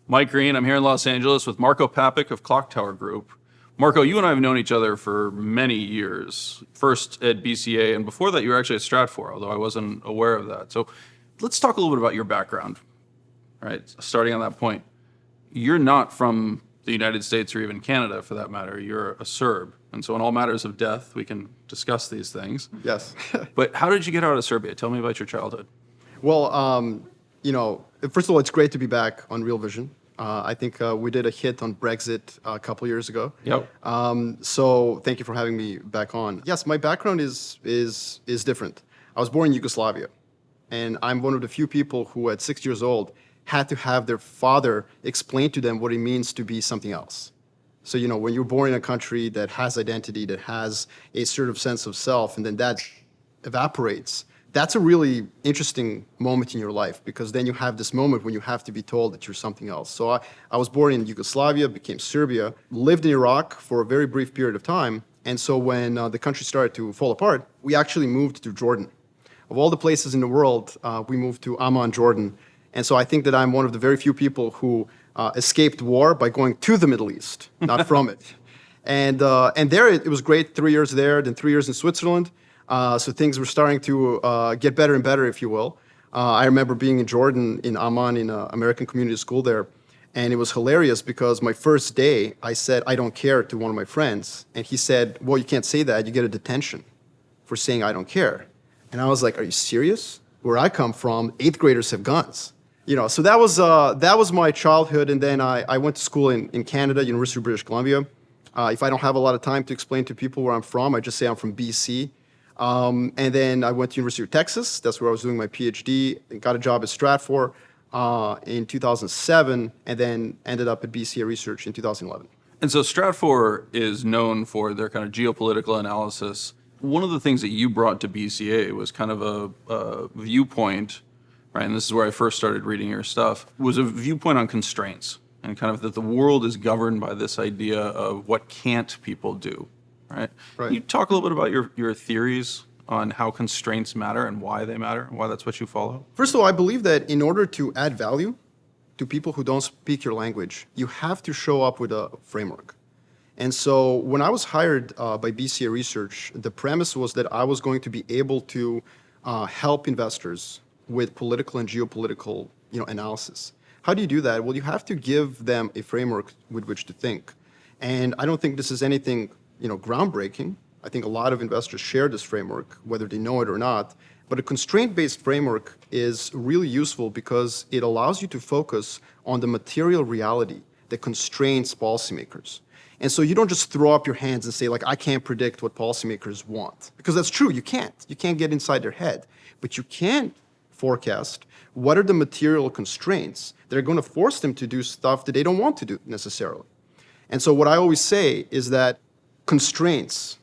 Mike Green, I'm here in Los Angeles with Marko Papic of Clocktower Group. Marko, you and I have known each other for many years, first at BCA, and before that you were actually at Stratfor, although I wasn't aware of that. So let's talk a little bit about your background, right? Starting on that point. You're not from the United States or even Canada, for that matter. You're a Serb. And so in all matters of death, we can discuss these things. Yes. But how did you get out of Serbia? Tell me about your childhood. Well, first of all, it's great to be back on Real Vision. I think we did a hit on Brexit a couple years ago. Yep. So thank you for having me back on. Yes, my background is different. I was born in Yugoslavia, and I'm one of the few people who at 6 years old had to have their father explain to them what it means to be something else. So, when you're born in a country that has identity, that has a sort of sense of self, and then that evaporates, that's a really interesting moment in your life, because then you have this moment when you have to be told that you're something else. So I was born in Yugoslavia, became Serbia, lived in Iraq for a very brief period of time. And so when the country started to fall apart, we actually moved to Jordan. Of all the places in the world, we moved to Amman, Jordan. And so I think that I'm one of the very few people who escaped war by going to the Middle East, not from it. And there it was great, 3 years there, then 3 years in Switzerland. So things were starting to get better and better, if you will. I remember being in Jordan, in Amman, in an American community school there. And it was hilarious because my first day, I said, "I don't care," to one of my friends. And he said, "Well, you can't say that. You get a detention for saying I don't care." And I was like, "Are you serious? Where I come from, 8th graders have guns." So that was my childhood. And then I went to school in Canada, University of British Columbia. If I don't have a lot of time to explain to people where I'm from, I just say I'm from BC. And then I went to University of Texas. That's where I was doing my PhD. And got a job at Stratfor in 2007, and then ended up at BCA Research in 2011. And so Stratfor is known for their kind of geopolitical analysis. One of the things that you brought to BCA was kind of a viewpoint, right? And this is where I first started reading your stuff, was a viewpoint on constraints, and kind of that the world is governed by this idea of what can't people do. Right. Can you talk a little bit about your theories on how constraints matter and why they matter and why that's what you follow? First of all, I believe that in order to add value to people who don't speak your language, you have to show up with a framework. And so when I was hired by BCA Research, the premise was that I was going to be able to help investors with political and geopolitical analysis. How do you do that? Well, you have to give them a framework with which to think. And I don't think this is anything groundbreaking. I think a lot of investors share this framework, whether they know it or not. But a constraint-based framework is really useful because it allows you to focus on the material reality that constrains policymakers. And so you don't just throw up your hands and say, I can't predict what policymakers want. Because that's true, you can't. You can't get inside their head. But you can forecast what are the material constraints that are going to force them to do stuff that they don't want to do necessarily. And so what I always say is that constraints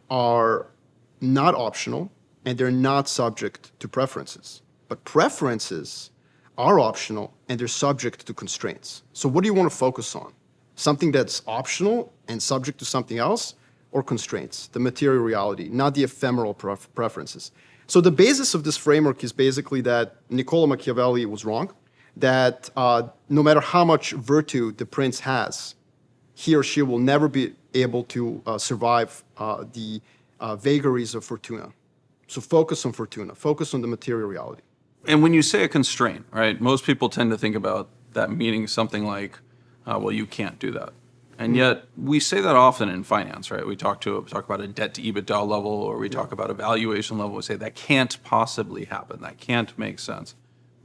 are not optional, and they're not subject to preferences. But preferences are optional, and they're subject to constraints. So what do you want to focus on? Something that's optional and subject to something else, or constraints, the material reality, not the ephemeral preferences? So the basis of this framework is basically that Niccolo Machiavelli was wrong, that no matter how much virtue the prince has, he or she will never be able to survive the vagaries of fortuna. So focus on fortuna, focus on the material reality. And when you say a constraint, right, most people tend to think about that meaning something like, well, you can't do that. And yet we say that often in finance, right? We talk about a debt to EBITDA level, or we talk about a valuation level. We say that can't possibly happen. That can't make sense.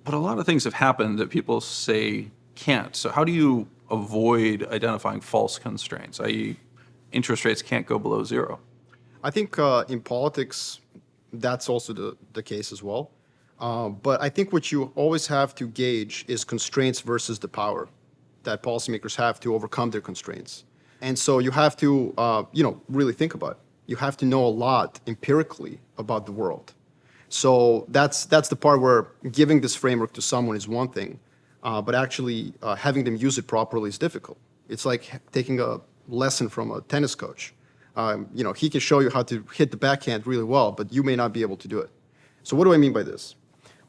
But a lot of things have happened that people say can't. So how do you avoid identifying false constraints, i.e. interest rates can't go below zero? I think in politics, that's also the case as well. But I think what you always have to gauge is constraints versus the power that policymakers have to overcome their constraints. And so you have to, really think about it. You have to know a lot empirically about the world. So that's the part where giving this framework to someone is one thing, but actually having them use it properly is difficult. It's like taking a lesson from a tennis coach. He can show you how to hit the backhand really well, but you may not be able to do it. So what do I mean by this?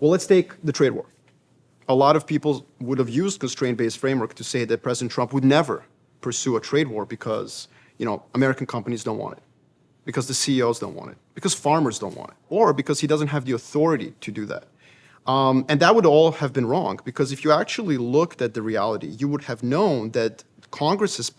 Well, let's take the trade war. a lot of people would have used constraint-based framework to say that President Trump would never pursue a trade war because, American companies don't want it, because the CEOs don't want it, because farmers don't want it, or because he doesn't have the authority to do that. And that would all have been wrong, because if you actually looked at the reality, you would have known that Congress has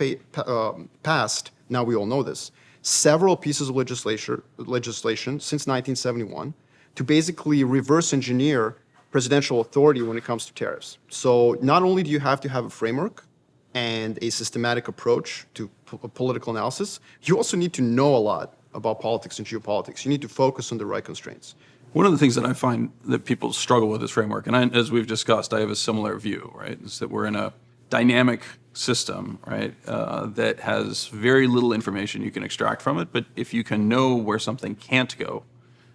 passed, now we all know this, several pieces of legislation since 1971 to basically reverse engineer presidential authority when it comes to tariffs. So not only do you have to have a framework and a systematic approach to political analysis, you also need to know a lot about politics and geopolitics. You need to focus on the right constraints. One of the things that I find that people struggle with this framework, and as we've discussed, I have a similar view, right, is that we're in a dynamic system, right, that has very little information you can extract from it, but if you can know where something can't go,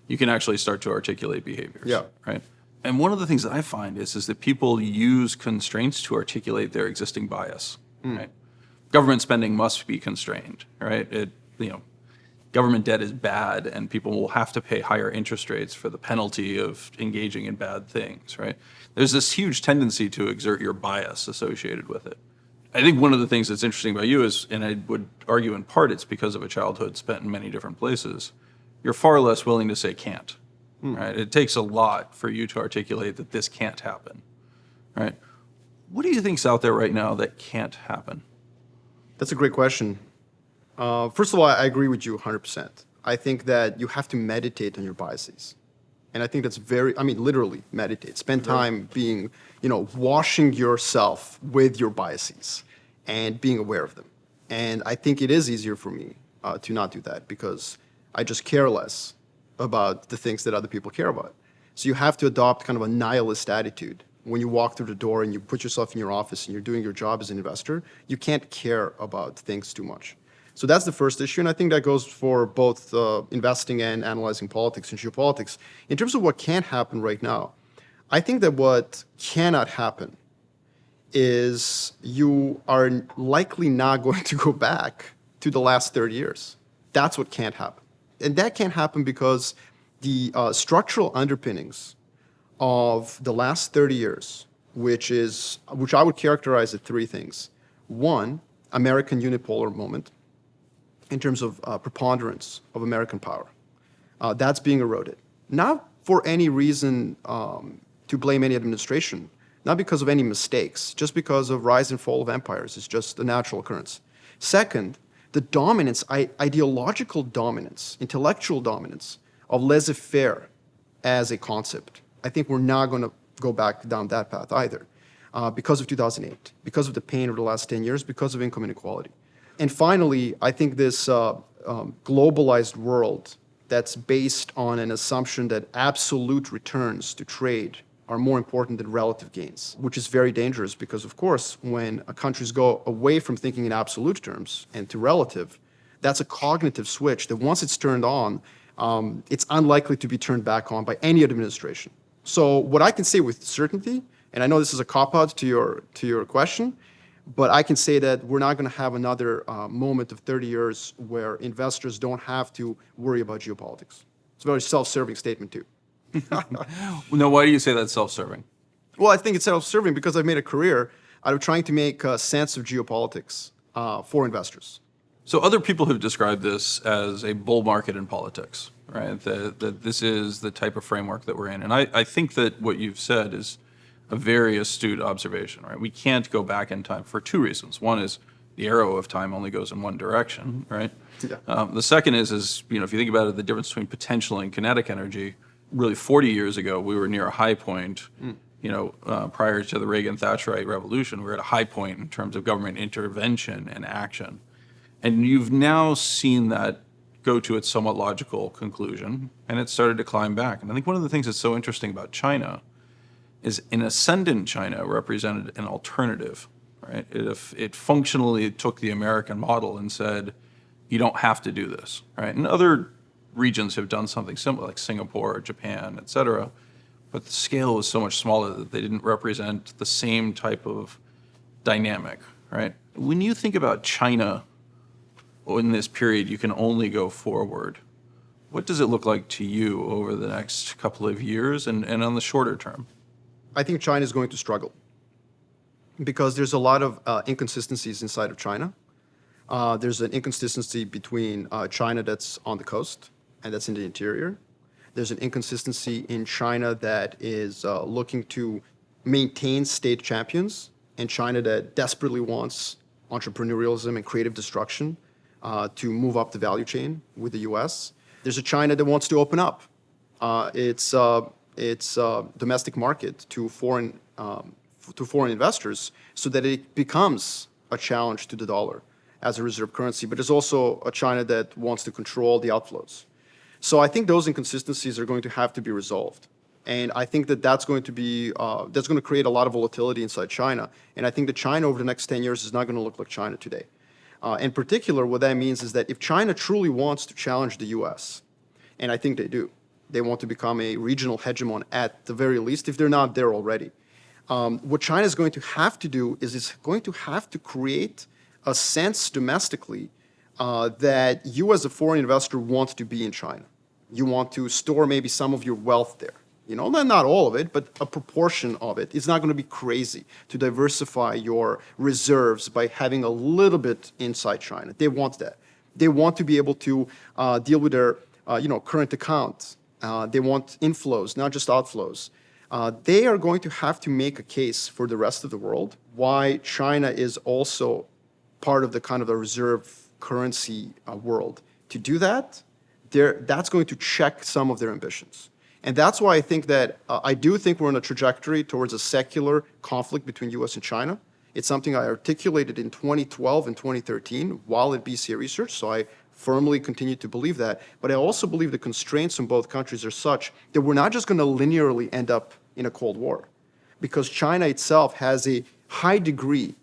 you can actually start to articulate behaviors, Yeah. right? And one of the things that I find is that people use constraints to articulate their existing bias, right? Government spending must be constrained, right? Government debt is bad, and people will have to pay higher interest rates for the penalty of engaging in bad things, right? There's this huge tendency to exert your bias associated with it. I think one of the things that's interesting about you is, and I would argue in part it's because of a childhood spent in many different places, you're far less willing to say can't, right? It takes a lot for you to articulate that this can't happen, right? What do you think's out there right now that can't happen? That's a great question. First of all, I agree with you 100%. I think that you have to meditate on your biases. And I think that's literally meditate. Spend time being, washing yourself with your biases and being aware of them. And I think it is easier for me to not do that because I just care less about the things that other people care about. So you have to adopt kind of a nihilist attitude. When you walk through the door and you put yourself in your office and you're doing your job as an investor, you can't care about things too much. So that's the first issue, and I think that goes for both investing and analyzing politics and geopolitics. In terms of what can't happen right now, I think that what cannot happen is you are likely not going to go back to the last 30 years. That's what can't happen. And that can't happen because the structural underpinnings of the last 30 years, which I would characterize as three things. One, American unipolar moment, in terms of preponderance of American power. That's being eroded. Not for any reason to blame any administration, not because of any mistakes, just because of rise and fall of empires. It's just a natural occurrence. Second, the dominance, ideological dominance, intellectual dominance of laissez-faire as a concept. I think we're not going to go back down that path either because of 2008, because of the pain of the last 10 years, because of income inequality. And finally, I think this globalized world that's based on an assumption that absolute returns to trade are more important than relative gains, which is very dangerous because, of course, when countries go away from thinking in absolute terms and to relative, that's a cognitive switch that once it's turned on, it's unlikely to be turned back on by any administration. So what I can say with certainty, and I know this is a cop-out to your question, but I can say that we're not going to have another moment of 30 years where investors don't have to worry about geopolitics. It's a very self-serving statement, too. No, why do you say that's self-serving? Well, I think it's self-serving because I've made a career out of trying to make sense of geopolitics for investors. So other people have described this as a bull market in politics, right? That this is the type of framework that we're in. And I think that what you've said is a very astute observation, right? We can't go back in time for two reasons. One is the arrow of time only goes in one direction, right? Yeah. The second is if you think about it, the difference between potential and kinetic energy, really 40 years ago, we were near a high point. Prior to the Reagan-Thatcherite revolution, we were at a high point in terms of government intervention and action. And you've now seen that go to its somewhat logical conclusion, and it started to climb back. And I think one of the things that's so interesting about China is an ascendant China represented an alternative, right? It functionally took the American model and said, you don't have to do this, right? And other regions have done something similar, like Singapore, Japan, et cetera, but the scale was so much smaller that they didn't represent the same type of dynamic, right? When you think about China in this period, you can only go forward. What does it look like to you over the next couple of years and on the shorter term? I think China is going to struggle because there's a lot of inconsistencies inside of China. There's an inconsistency between China that's on the coast and that's in the interior. There's an inconsistency in China that is looking to maintain state champions, and China that desperately wants entrepreneurialism and creative destruction to move up the value chain with the U.S. There's a China that wants to open up its domestic market to foreign investors so that it becomes a challenge to the dollar as a reserve currency. But there's also a China that wants to control the outflows. So I think those inconsistencies are going to have to be resolved. And I think that that's going to create a lot of volatility inside China. And I think that China over the next 10 years is not going to look like China today. In particular, what that means is that if China truly wants to challenge the U.S., and I think they do, they want to become a regional hegemon at the very least, if they're not there already. What China is going to have to do is it's going to have to create a sense domestically that you as a foreign investor want to be in China. You want to store maybe some of your wealth there. You know, not all of it, but a proportion of it. It's not going to be crazy to diversify your reserves by having a little bit inside China. They want that. They want to be able to deal with their current account. They want inflows, not just outflows. They are going to have to make a case for the rest of the world why China is also part of the kind of a reserve currency world. To do that, that's going to check some of their ambitions. And that's why I think that I do think we're on a trajectory towards a secular conflict between U.S. and China. It's something I articulated in 2012 and 2013 while at BCA Research, so I firmly continue to believe that. But I also believe the constraints in both countries are such that we're not just going to linearly end up in a Cold War, because China itself has a high degree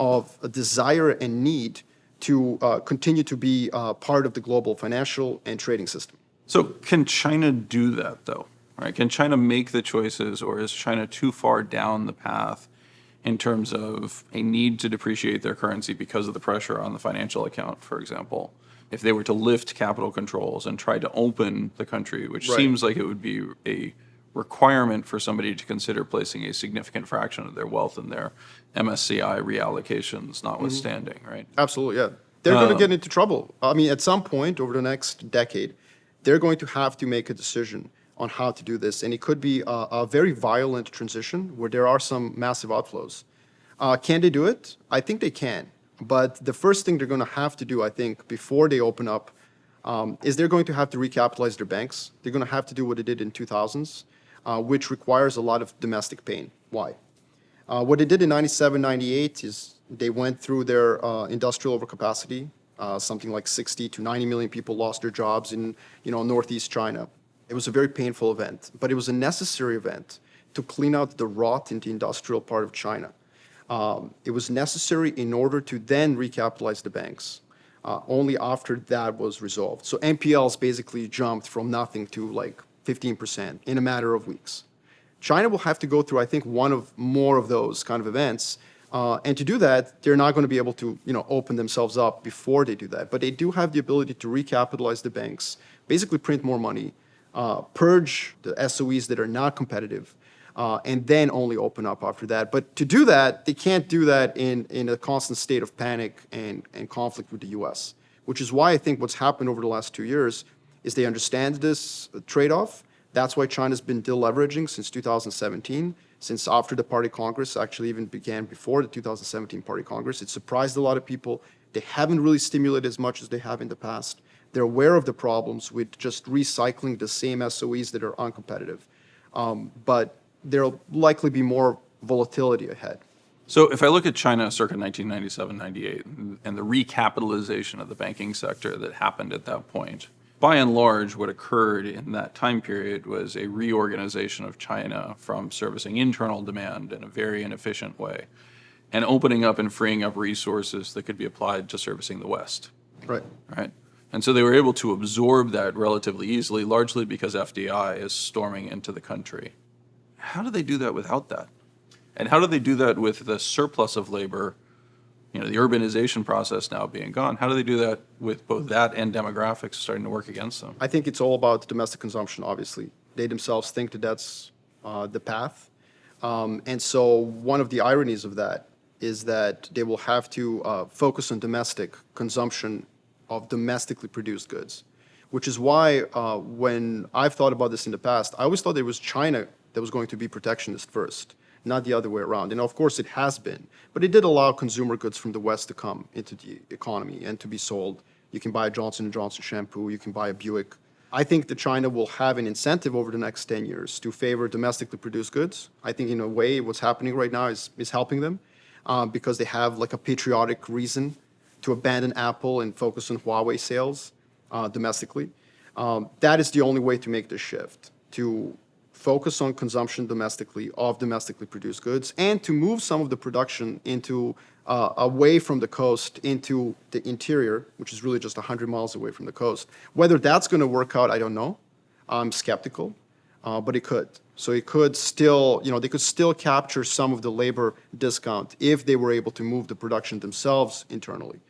of a desire and need to continue to be part of the global financial and trading system. So can China do that, though? Right? Can China make the choices, or is China too far down the path in terms of a need to depreciate their currency because of the pressure on the financial account, for example? If they were to lift capital controls and try to open the country, which Right. seems like it would be a requirement for somebody to consider placing a significant fraction of their wealth in their MSCI reallocations notwithstanding, right? Absolutely, yeah. They're going to get into trouble. I mean, at some point over the next decade, they're going to have to make a decision on how to do this. And it could be a very violent transition where there are some massive outflows. Can they do it? I think they can. But the first thing they're going to have to do, I think, before they open up, is they're going to have to recapitalize their banks. They're going to have to do what they did in 2000s, which requires a lot of domestic pain. Why? What they did in 97, 98 is they went through their industrial overcapacity. Something like 60 to 90 million people lost their jobs in northeast China. It was a very painful event, but it was a necessary event to clean out the rot in the industrial part of China. It was necessary in order to then recapitalize the banks. Only after that was resolved. So NPLs basically jumped from nothing to like 15% in a matter of weeks. China will have to go through, I think, more of those kind of events. And to do that, they're not going to be able to, open themselves up before they do that. But they do have the ability to recapitalize the banks, basically print more money, purge the SOEs that are not competitive, and then only open up after that. But to do that, they can't do that in a constant state of panic and conflict with the U.S., which is why I think what's happened over the last 2 years is they understand this trade-off. That's why China's been deleveraging since 2017. Since after the Party Congress, actually even began before the 2017 Party Congress. It surprised a lot of people. They haven't really stimulated as much as they have in the past. They're aware of the problems with just recycling the same SOEs that are uncompetitive. But there'll likely be more volatility ahead. So if I look at China circa 1997, 98, and the recapitalization of the banking sector that happened at that point, by and large, what occurred in that time period was a reorganization of China from servicing internal demand in a very inefficient way and opening up and freeing up resources that could be applied to servicing the West. Right. Right. And so they were able to absorb that relatively easily, largely because FDI is storming into the country. How do they do that without that? And how do they do that with the surplus of labor, the urbanization process now being gone? How do they do that with both that and demographics starting to work against them? I think it's all about domestic consumption, obviously. They themselves think that that's the path. And so one of the ironies of that is that they will have to focus on domestic consumption of domestically produced goods, which is why when I've thought about this in the past, I always thought it was China that was going to be protectionist first, not the other way around. And of course it has been, but it did allow consumer goods from the West to come into the economy and to be sold. You can buy a Johnson & Johnson shampoo, you can buy a Buick. I think that China will have an incentive over the next 10 years to favor domestically produced goods. I think in a way what's happening right now is helping them because they have like a patriotic reason to abandon Apple and focus on Huawei sales domestically. That is the only way to make this shift, to focus on consumption domestically of domestically produced goods and to move some of the production into away from the coast into the interior, which is really just 100 miles away from the coast. Whether that's going to work out, I don't know. I'm skeptical, but it could. So it could still, they could still capture some of the labor discount if they were able to move the production themselves internally.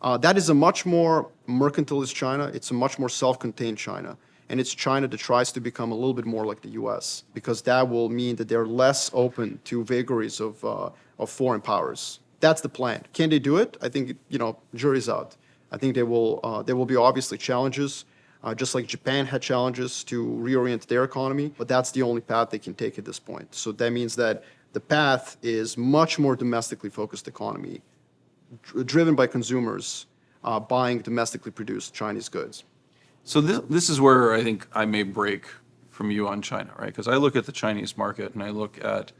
That is a much more mercantilist China. It's a much more self-contained China. And it's China that tries to become a little bit more like the U.S. because that will mean that they're less open to vagaries of foreign powers. That's the plan. Can they do it? I think, jury's out. I think there will be obviously challenges, just like Japan had challenges to reorient their economy, but that's the only path they can take at this point. So that means that the path is much more domestically focused economy, driven by consumers buying domestically produced Chinese goods. So this is where I think I may break from you on China, right? Because I look at the Chinese market and I look at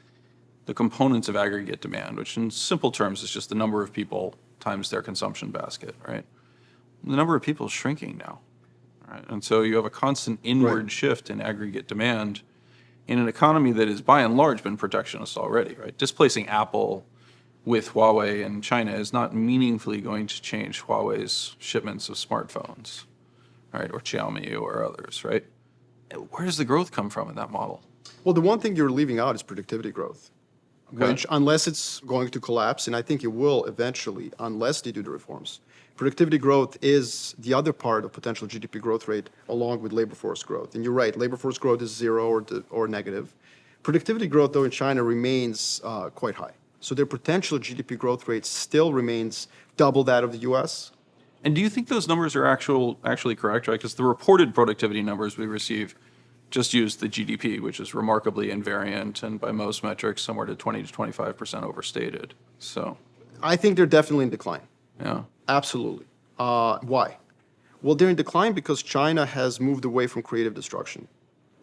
the components of aggregate demand, which in simple terms is just the number of people times their consumption basket, right? The number of people is shrinking now, right? And so you have a constant inward shift in aggregate demand in an economy that has by and large been protectionist already, right? Displacing Apple with Huawei in China is not meaningfully going to change Huawei's shipments of smartphones, right? Or Xiaomi or others, right? Where does the growth come from in that model? Well, the one thing you're leaving out is productivity growth. Okay. Which, unless it's going to collapse, and I think it will eventually, unless they do the reforms, productivity growth is the other part of potential GDP growth rate along with labor force growth. And you're right, labor force growth is zero or negative. Productivity growth, though, in China remains quite high. So their potential GDP growth rate still remains double that of the U.S. And do you think those numbers are actually correct, right? Because the reported productivity numbers we receive just use the GDP, which is remarkably invariant and by most metrics somewhere to 20 to 25% overstated. So I think they're definitely in decline. yeah. Absolutely. Why? Well, they're in decline because China has moved away from creative destruction.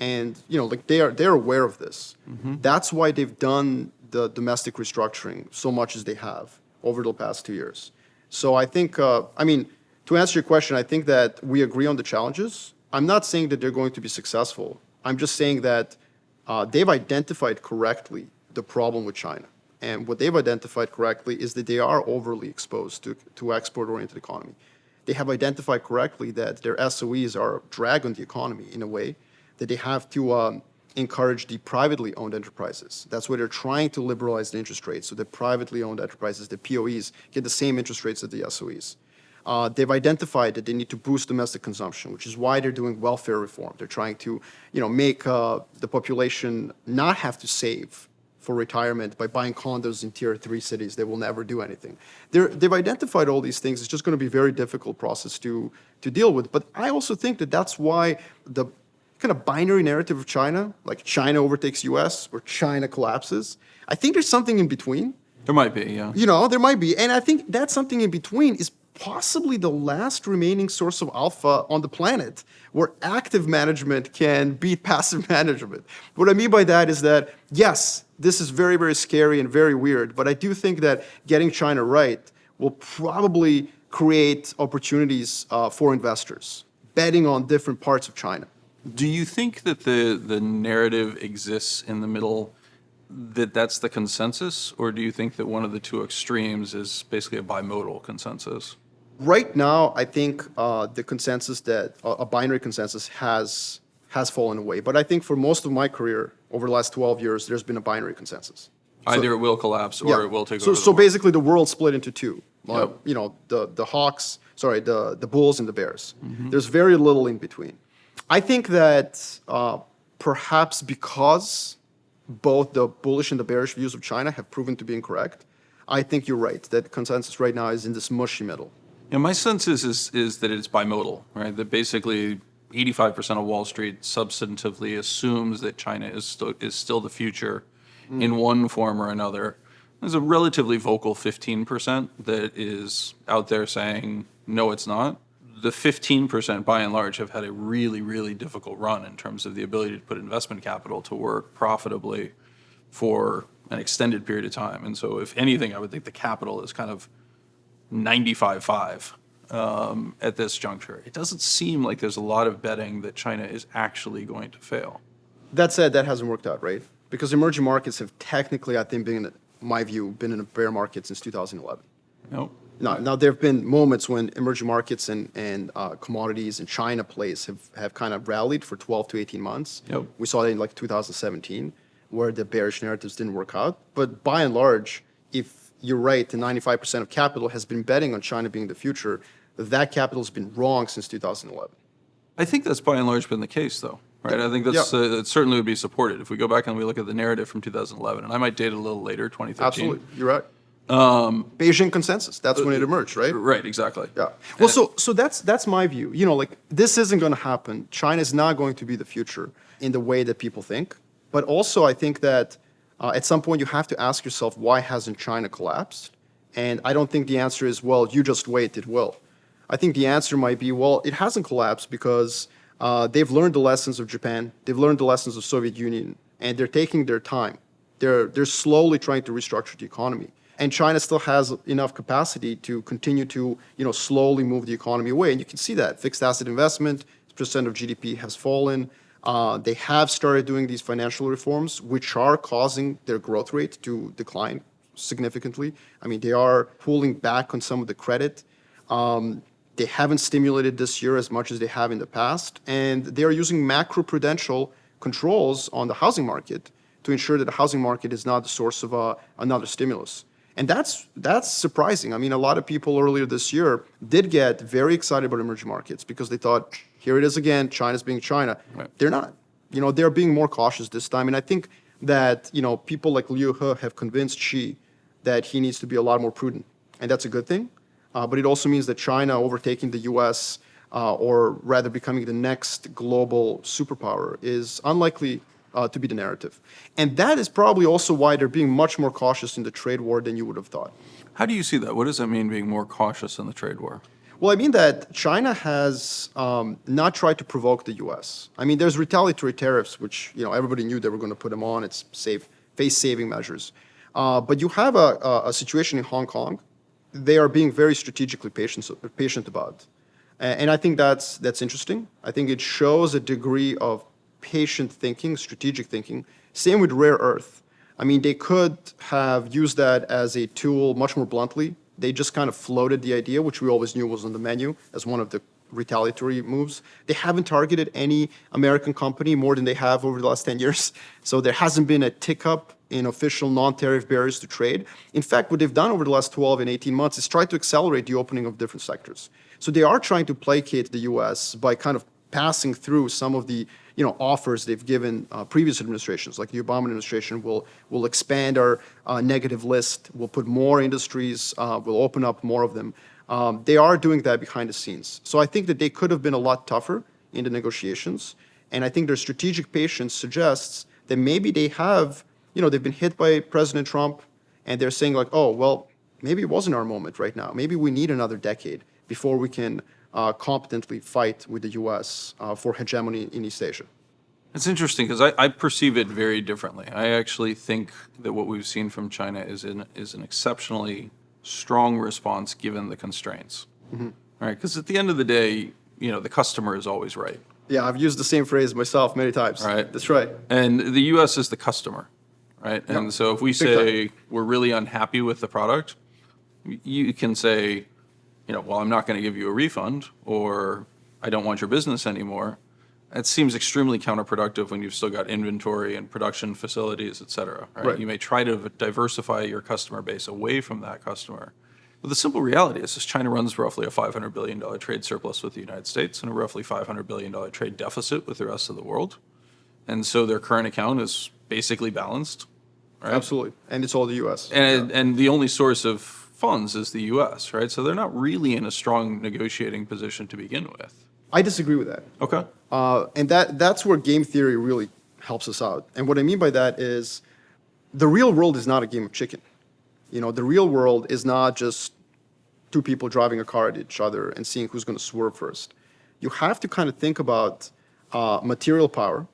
And, they're aware of this. Mm-hmm. That's why they've done the domestic restructuring so much as they have over the past 2 years. So I think, to answer your question, I think that we agree on the challenges. I'm not saying that they're going to be successful. I'm just saying that they've identified correctly the problem with China. And what they've identified correctly is that they are overly exposed to export-oriented economy. They have identified correctly that their SOEs are a drag on the economy in a way, that they have to encourage the privately owned enterprises. That's why they're trying to liberalize the interest rates so that privately owned enterprises, the POEs, get the same interest rates as the SOEs. They've identified that they need to boost domestic consumption, which is why they're doing welfare reform. They're trying to, make the population not have to save for retirement by buying condos in tier 3 cities. They will never do anything. They've identified all these things. It's just going to be a very difficult process to deal with. But I also think that that's why the kind of binary narrative of China, like China overtakes US or China collapses, I think there's something in between. There might be, yeah. There might be. And I think that something in between is possibly the last remaining source of alpha on the planet where active management can beat passive management. What I mean by that is that, yes, this is very, very scary and very weird, but I do think that getting China right will probably create opportunities for investors, betting on different parts of China. Do you think that the narrative exists in the middle, that that's the consensus, or do you think that one of the two extremes is basically a bimodal consensus? Right now, I think the consensus that a binary consensus has fallen away. But I think for most of my career, over the last 12 years, there's been a binary consensus. Either it will collapse or it will take over. So basically, the world split into two. Yep. The bulls and the bears. Mm-hmm. There's very little in between. I think that perhaps because both the bullish and the bearish views of China have proven to be incorrect. I think you're right, that consensus right now is in this mushy middle. Yeah, my sense is that it's bimodal, right? That basically 85% of Wall Street substantively assumes that China is still the future in one form or another. There's a relatively vocal 15% that is out there saying, no, it's not. The 15% by and large have had a really, really difficult run in terms of the ability to put investment capital to work profitably for an extended period of time. And so if anything, I would think the capital is kind of 95-5 at this juncture. It doesn't seem like there's a lot of betting that China is actually going to fail. That said, that hasn't worked out, right? Because emerging markets have technically, I think, been in a bear market since 2011. Nope. Now there have been moments when emerging markets and commodities and China plays have kind of rallied for 12 to 18 months. Yep. We saw that in like 2017, where the bearish narratives didn't work out. But by and large, if you're right, the 95% of capital has been betting on China being the future. That capital has been wrong since 2011. I think that's by and large been the case, though, right? I think that's it certainly would be supported. If we go back and we look at the narrative from 2011, and I might date it a little later, 2013. Absolutely, you're right. Beijing consensus, that's when it emerged, right? Right, exactly. Yeah. Well, so that's my view. You know, like this isn't going to happen. China is not going to be the future in the way that people think. But also, I think that at some point you have to ask yourself, why hasn't China collapsed? And I don't think the answer is, well, you just wait, it will. I think the answer might be, well, it hasn't collapsed because they've learned the lessons of Japan, they've learned the lessons of Soviet Union, and they're taking their time. They're slowly trying to restructure the economy. And China still has enough capacity to continue to, slowly move the economy away. And you can see that fixed asset investment, percent of GDP has fallen. They have started doing these financial reforms, which are causing their growth rate to decline significantly. I mean, they are pulling back on some of the credit. They haven't stimulated this year as much as they have in the past. And they are using macroprudential controls on the housing market to ensure that the housing market is not the source of another stimulus. And that's surprising. I mean, a lot of people earlier this year did get very excited about emerging markets because they thought, here it is again, China's being China. Right. They're not. They're being more cautious this time. And I think that, people like Liu He have convinced Xi that he needs to be a lot more prudent. And that's a good thing. But it also means that China overtaking the US, or rather becoming the next global superpower, is unlikely to be the narrative. And that is probably also why they're being much more cautious in the trade war than you would have thought. How do you see that? What does that mean, being more cautious in the trade war? Well, I mean that China has not tried to provoke the U.S. I mean, there's retaliatory tariffs, which everybody knew they were going to put them on. It's face-saving measures. But you have a situation in Hong Kong. They are being very strategically patient about. And I think that's interesting. I think it shows a degree of patient thinking, strategic thinking. Same with rare earth. I mean, they could have used that as a tool much more bluntly. They just kind of floated the idea, which we always knew was on the menu as one of the retaliatory moves. They haven't targeted any American company more than they have over the last 10 years. So there hasn't been a tick up in official non-tariff barriers to trade. In fact, what they've done over the last 12 and 18 months is try to accelerate the opening of different sectors. So they are trying to placate the U.S. by kind of passing through some of the offers they've given previous administrations, like the Obama administration will expand our negative list, will put more industries, will open up more of them. They are doing that behind the scenes. So I think that they could have been a lot tougher in the negotiations. And I think their strategic patience suggests that maybe they have, they've been hit by President Trump, and they're saying like, oh, well, maybe it wasn't our moment right now. Maybe we need another decade before we can competently fight with the U.S. For hegemony in East Asia. It's interesting because I perceive it very differently. I actually think that what we've seen from China is an exceptionally strong response given the constraints. Mm-hmm. Right? Because at the end of the day, the customer is always right. Yeah, I've used the same phrase myself many times. Right. That's right. And the U.S. is the customer, right? Yeah. And so if we say we're really unhappy with the product, you can say, well, I'm not going to give you a refund, or I don't want your business anymore. That seems extremely counterproductive when you've still got inventory and production facilities, et cetera. Right? You may try to diversify your customer base away from that customer. But the simple reality is China runs roughly a $500 billion trade surplus with the United States and a roughly $500 billion trade deficit with the rest of the world. And so their current account is basically balanced, right? Absolutely. And it's all the U.S. And the only source of funds is the U.S., right? So they're not really in a strong negotiating position to begin with. I disagree with that. Okay. And that's where game theory really helps us out. And what I mean by that is the real world is not a game of chicken. The real world is not just two people driving a car at each other and seeing who's going to swerve first. You have to kind of think about material power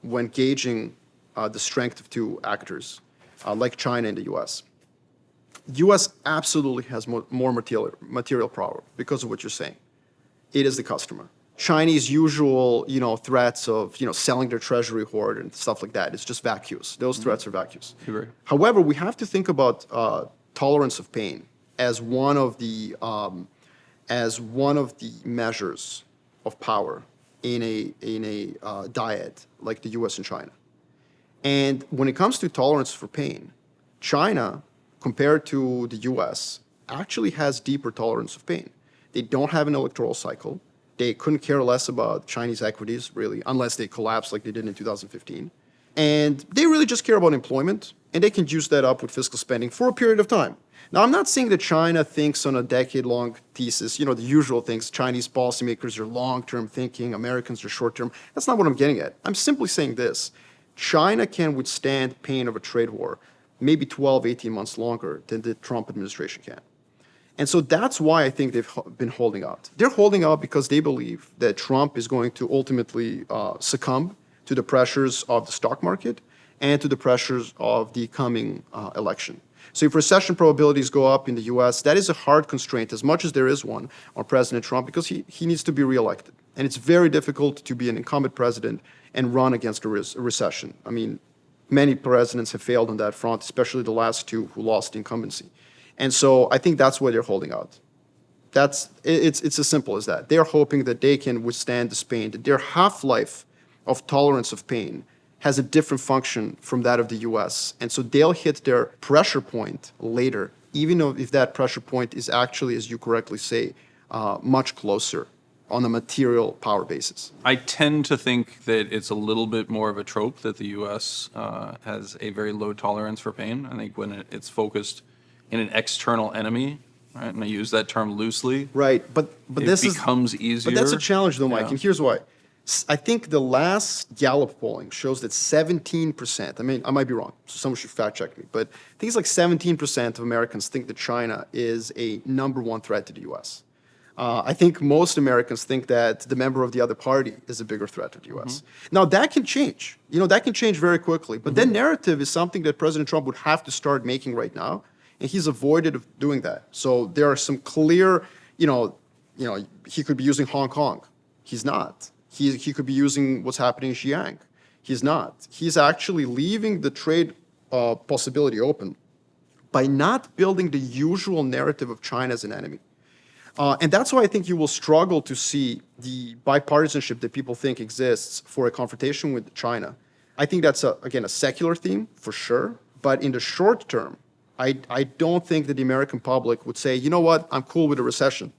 when gauging the strength of two actors, like China and the U.S. U.S. absolutely has more material power because of what you're saying. It is the customer. Chinese usual, threats of, selling their treasury hoard and stuff like that. It's just vacuous. Those threats are vacuous. Right. However, we have to think about tolerance of pain as one of the measures of power in a dyad like the U.S. and China. And when it comes to tolerance for pain, China, compared to the U.S., actually has deeper tolerance of pain. They don't have an electoral cycle. They couldn't care less about Chinese equities, really, unless they collapse like they did in 2015. And they really just care about employment, and they can juice that up with fiscal spending for a period of time. Now, I'm not saying that China thinks on a decade-long thesis, the usual things. Chinese policymakers are long-term thinking, Americans are short-term. That's not what I'm getting at. I'm simply saying this. China can withstand pain of a trade war maybe 12, 18 months longer than the Trump administration can. And so that's why I think they've been holding out. They're holding out because they believe that Trump is going to ultimately succumb to the pressures of the stock market and to the pressures of the coming election. So if recession probabilities go up in the U.S., that is a hard constraint, as much as there is one on President Trump, because he needs to be reelected. And it's very difficult to be an incumbent president and run against a recession. I mean, many presidents have failed on that front, especially the last two who lost incumbency. And so I think that's why they're holding out. It's as simple as that. They're hoping that they can withstand this pain, that their half-life of tolerance of pain has a different function from that of the U.S. And so they'll hit their pressure point later, even if that pressure point is actually, as you correctly say, much closer on a material power basis. I tend to think that it's a little bit more of a trope that the U.S. Has a very low tolerance for pain. I think when it's focused in an external enemy, right, and I use that term loosely, right? But this becomes easier. But that's a challenge, though, Mike. Yeah. And here's why. I think the last Gallup polling shows that 17%, I mean, I might be wrong, so someone should fact check me, but I think it's like 17% of Americans think that China is a number one threat to the U.S. I think most Americans think that the member of the other party is a bigger threat to the U.S. Mm-hmm. Now, that can change. That can change very quickly. But that narrative is something that President Trump would have to start making right now, and he's avoided of doing that. So there are some clear, he could be using Hong Kong. He's not. He could be using what's happening in Xi'an. He's not. He's actually leaving the trade possibility open by not building the usual narrative of China as an enemy. And that's why I think you will struggle to see the bipartisanship that people think exists for a confrontation with China. I think that's, again, a secular theme, for sure. But in the short term, I don't think that the American public would say, you know what, I'm cool with a recession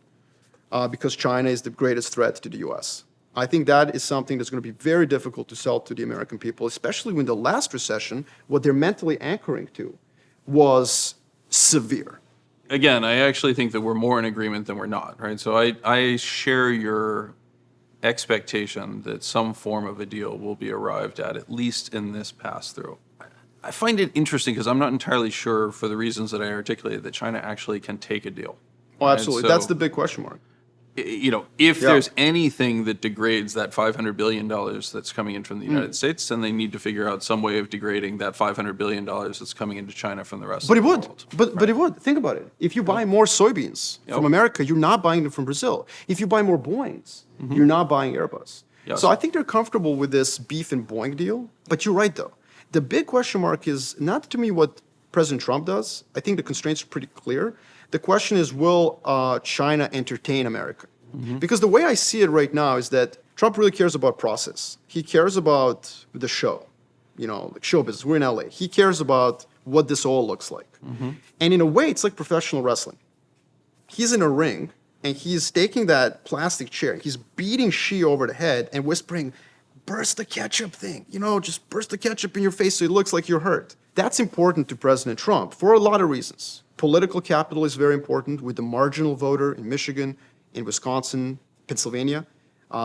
because China is the greatest threat to the U.S. I think that is something that's going to be very difficult to sell to the American people, especially when the last recession, what they're mentally anchoring to, was severe. Again, I actually think that we're more in agreement than we're not, right? So I share your expectation that some form of a deal will be arrived at least in this pass-through. I find it interesting because I'm not entirely sure, for the reasons that I articulated, that China actually can take a deal. Oh, absolutely. So, that's the big question mark. If there's anything that degrades that $500 billion that's coming in from the United States, then they need to figure out some way of degrading that $500 billion that's coming into China from the rest of the world. But it would. Think about it. If you buy more soybeans from America, you're not buying them from Brazil. If you buy more Boeings, you're not buying Airbus. Yes. So I think they're comfortable with this beef and Boeing deal. But you're right, though. The big question mark is not to me what President Trump does. I think the constraints are pretty clear. The question is, will China entertain America? Mm-hmm. Because the way I see it right now is that Trump really cares about process. He cares about the show, like show business. We're in LA. He cares about what this all looks like. Mm-hmm. And in a way, it's like professional wrestling. He's in a ring, and he's taking that plastic chair. He's beating Xi over the head and whispering, burst the ketchup thing, just burst the ketchup in your face so it looks like you're hurt. That's important to President Trump for a lot of reasons. Political capital is very important with the marginal voter in Michigan, in Wisconsin, Pennsylvania.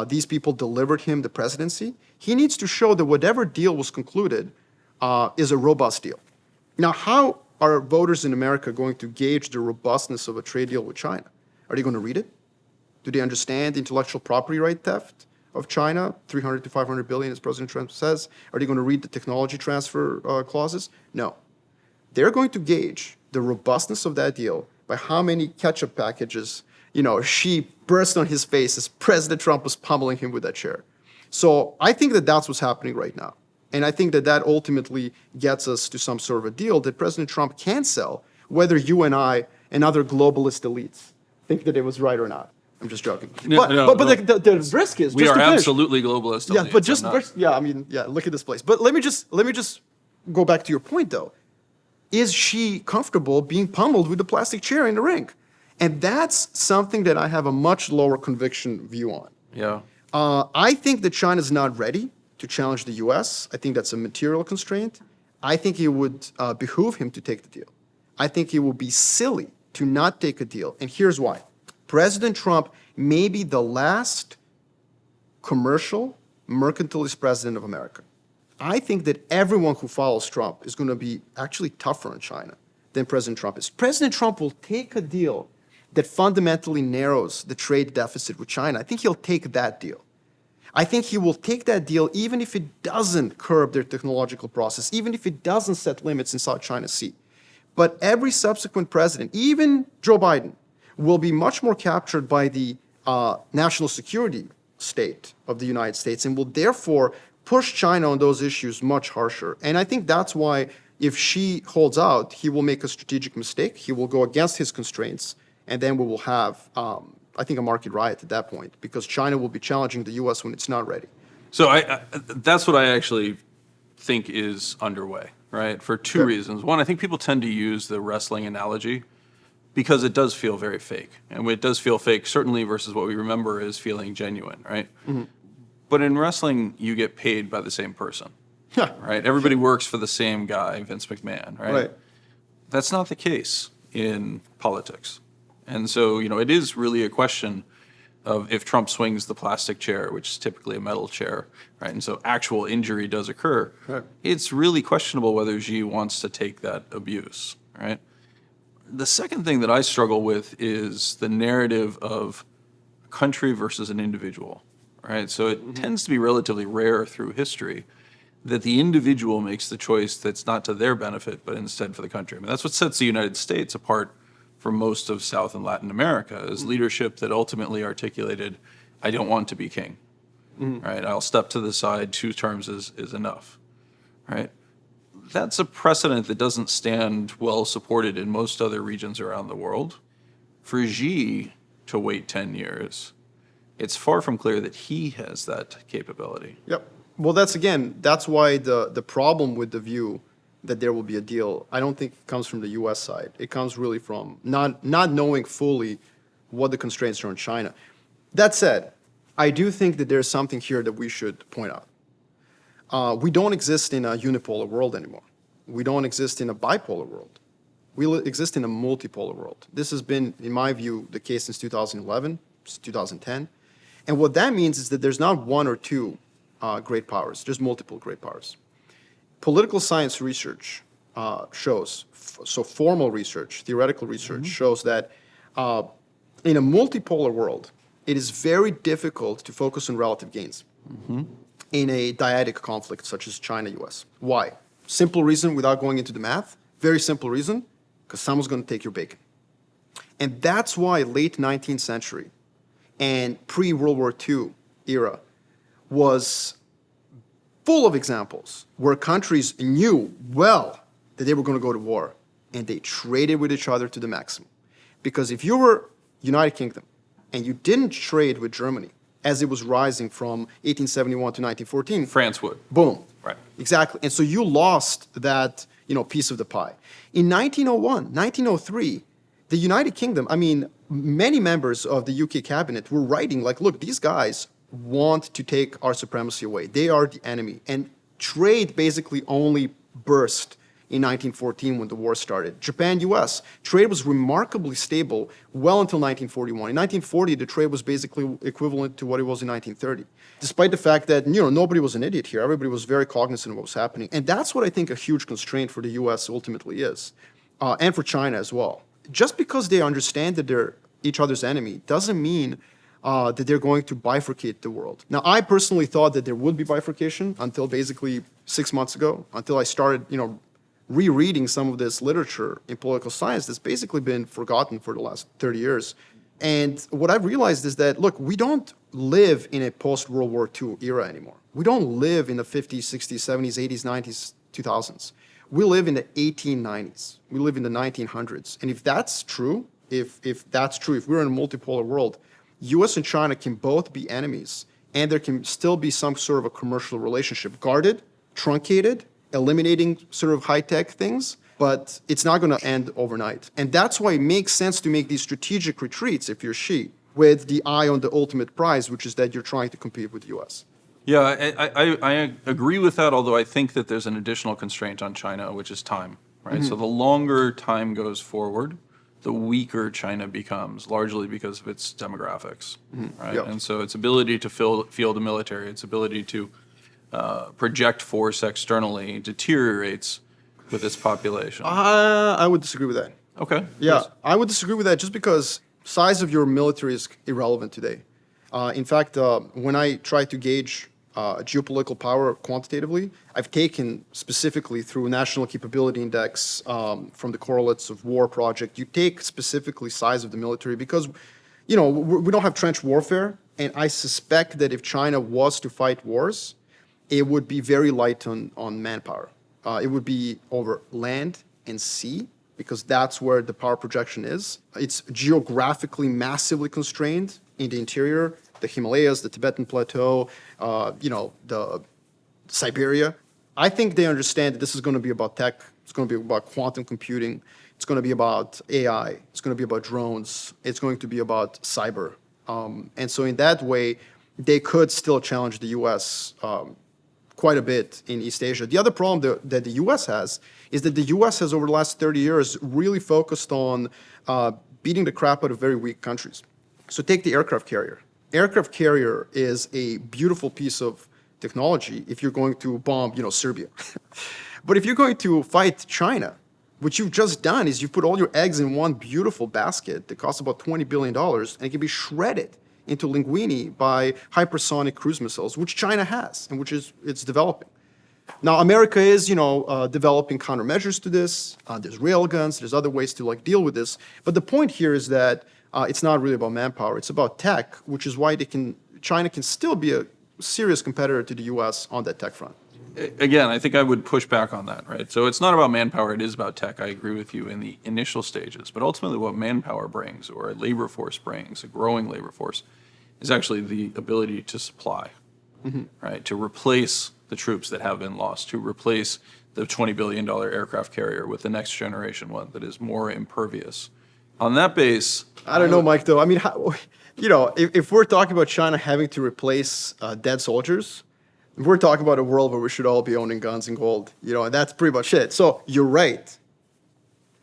These people delivered him the presidency. He needs to show that whatever deal was concluded is a robust deal. Now, how are voters in America going to gauge the robustness of a trade deal with China? Are they going to read it? Do they understand intellectual property right theft of China, 300 to 500 billion, as President Trump says? Are they going to read the technology transfer clauses? No. They're going to gauge the robustness of that deal by how many ketchup packages, she burst on his face as President Trump was pummeling him with that chair. So I think that that's what's happening right now. And I think that that ultimately gets us to some sort of a deal that President Trump can sell, whether you and I and other globalist elites think that it was right or not. I'm just joking. But the risk is we are absolutely globalist. Yeah, but look at this place. But let me just go back to your point though. Is she comfortable being pummeled with the plastic chair in the ring? And that's something that I have a much lower conviction view on. Yeah. I think that China's not ready to challenge the U.S. I think that's a material constraint. I think it would behoove him to take the deal. I think it would be silly to not take a deal. And here's why. President Trump may be the last commercial, mercantilist president of America. I think that everyone who follows Trump is going to be actually tougher on China than President Trump is. President Trump will take a deal that fundamentally narrows the trade deficit with China. I think he'll take that deal. I think he will take that deal even if it doesn't curb their technological process, even if it doesn't set limits in South China Sea. But every subsequent president, even Joe Biden, will be much more captured by the national security state of the United States and will therefore push China on those issues much harsher. And I think that's why if she holds out, he will make a strategic mistake. He will go against his constraints, and then we will have I think a market riot at that point because China will be challenging the U.S. when it's not ready. So that's what I actually think is underway, right? For two reasons. One, I think people tend to use the wrestling analogy because it does feel very fake. And it does feel fake, certainly versus what we remember as feeling genuine, right? Mm-hmm. But in wrestling, you get paid by the same person, right? Everybody works for the same guy, Vince McMahon, right? That's not the case in politics. And so, it is really a question of if Trump swings the plastic chair, which is typically a metal chair, right? And so actual injury does occur. Right. It's really questionable whether Xi wants to take that abuse, right? The second thing that I struggle with is the narrative of a country versus an individual, right? So it tends to be relatively rare through history that the individual makes the choice that's not to their benefit, but instead for the country. I mean, that's what sets the United States apart from most of South and Latin America is leadership that ultimately articulated, I don't want to be king, right? I'll step to the side, 2 terms is enough, right? That's a precedent that doesn't stand well supported in most other regions around the world. For Xi to wait 10 years, it's far from clear that he has that capability. Yep. Well, that's why the problem with the view that there will be a deal, I don't think it comes from the U.S. side. It comes really from not knowing fully what the constraints are on China. That said, I do think that there's something here that we should point out. We don't exist in a unipolar world anymore. We don't exist in a bipolar world. We exist in a multipolar world. This has been, in my view, the case since 2011, 2010. And what that means is that there's not one or two great powers. There's multiple great powers. Political science research shows, so formal research, theoretical research shows that in a multipolar world, it is very difficult to focus on relative gains in a dyadic conflict such as China-US. Why? Simple reason without going into the math. Very simple reason, because someone's going to take your bacon. And that's why late 19th century and pre-World War II era was full of examples where countries knew well that they were going to go to war and they traded with each other to the maximum. Because if you were United Kingdom and you didn't trade with Germany as it was rising from 1871 to 1914, France would. Boom. Right. Exactly. And so you lost that, piece of the pie. In 1901, 1903, the United Kingdom, many members of the UK cabinet were writing like, look, these guys want to take our supremacy away. They are the enemy. And trade basically only burst in 1914 when the war started. Japan, US, trade was remarkably stable well until 1941. In 1940, the trade was basically equivalent to what it was in 1930. Despite the fact that, nobody was an idiot here. Everybody was very cognizant of what was happening. And that's what I think a huge constraint for the US ultimately is, and for China as well. Just because they understand that they're each other's enemy doesn't mean that they're going to bifurcate the world. Now, I personally thought that there would be bifurcation until basically 6 months ago, until I started, rereading some of this literature in political science that's basically been forgotten for the last 30 years. And what I've realized is that, look, we don't live in a post-World War II era anymore. We don't live in the 50s, 60s, 70s, 80s, 90s, 2000s. We live in the 1890s. We live in the 1900s. And if that's true, if we're in a multipolar world, US and China can both be enemies, and there can still be some sort of a commercial relationship, guarded, truncated, eliminating sort of high-tech things, but it's not going to end overnight. And that's why it makes sense to make these strategic retreats, if you're Xi, with the eye on the ultimate prize, which is that you're trying to compete with the US. Yeah, I agree with that, although I think that there's an additional constraint on China, which is time, right? So the longer time goes forward, the weaker China becomes, largely because of its demographics, right? Yep. And so its ability to field a military, its ability to project force externally deteriorates with its population. I would disagree with that. Okay. Yeah, Yes. I would disagree with that just because size of your military is irrelevant today. In fact, when I try to gauge geopolitical power quantitatively, I've taken specifically through National Capability Index from the Correlates of War project, you take specifically size of the military because, we don't have trench warfare, and I suspect that if China was to fight wars, it would be very light on manpower. It would be over land and sea, because that's where the power projection is. It's geographically massively constrained in the interior, the Himalayas, the Tibetan Plateau, the Siberia. I think they understand that this is going to be about tech. It's going to be about quantum computing. It's going to be about AI. It's going to be about drones. It's going to be about cyber. And so in that way, they could still challenge the U.S. Quite a bit in East Asia. The other problem that the U.S. has is that the U.S. has, over the last 30 years, really focused on beating the crap out of very weak countries. So take the aircraft carrier. Aircraft carrier is a beautiful piece of technology if you're going to bomb, Serbia. But if you're going to fight China, what you've just done is you've put all your eggs in one beautiful basket that costs about $20 billion, and it can be shredded into linguine by hypersonic cruise missiles, which China has and which it's developing. Now, America is, developing countermeasures to this. There's railguns. There's other ways to deal with this. But the point here is that it's not really about manpower. It's about tech, which is why China can still be a serious competitor to the U.S. on that tech front. Again, I think I would push back on that, right? So it's not about manpower, it is about tech. I agree with you in the initial stages. But ultimately what manpower brings, or a labor force brings, a growing labor force, is actually the ability to supply, right? To replace the troops that have been lost, to replace the $20 billion aircraft carrier with the next generation one that is more impervious. On that base... I don't know, Mike, though. I mean, if we're talking about China having to replace dead soldiers, we're talking about a world where we should all be owning guns and gold, and that's pretty much it. So you're right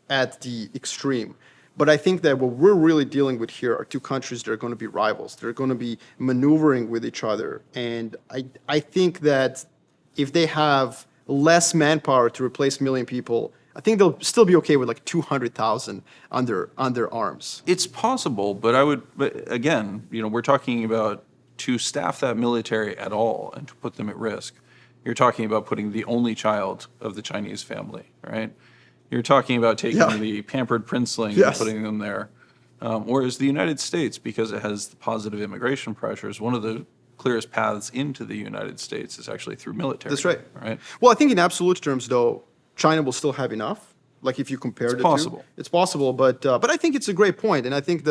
at the extreme. But I think that what we're really dealing with here are two countries that are going to be rivals. They're going to be maneuvering with each other. And I think that if they have less manpower to replace a million people, I think they'll still be okay with 200,000 under arms. It's possible, but again, we're talking about to staff that military at all and to put them at risk. You're talking about putting the only child of the Chinese family, right? You're talking about taking the pampered princeling and putting them there. Whereas the United States, because it has the positive immigration pressures, one of the clearest paths into the United States is actually through military. That's right. Right? Well, I think in absolute terms, though, China will still have enough. If you compare the possible. two, it's possible. But I think it's a great point, and I think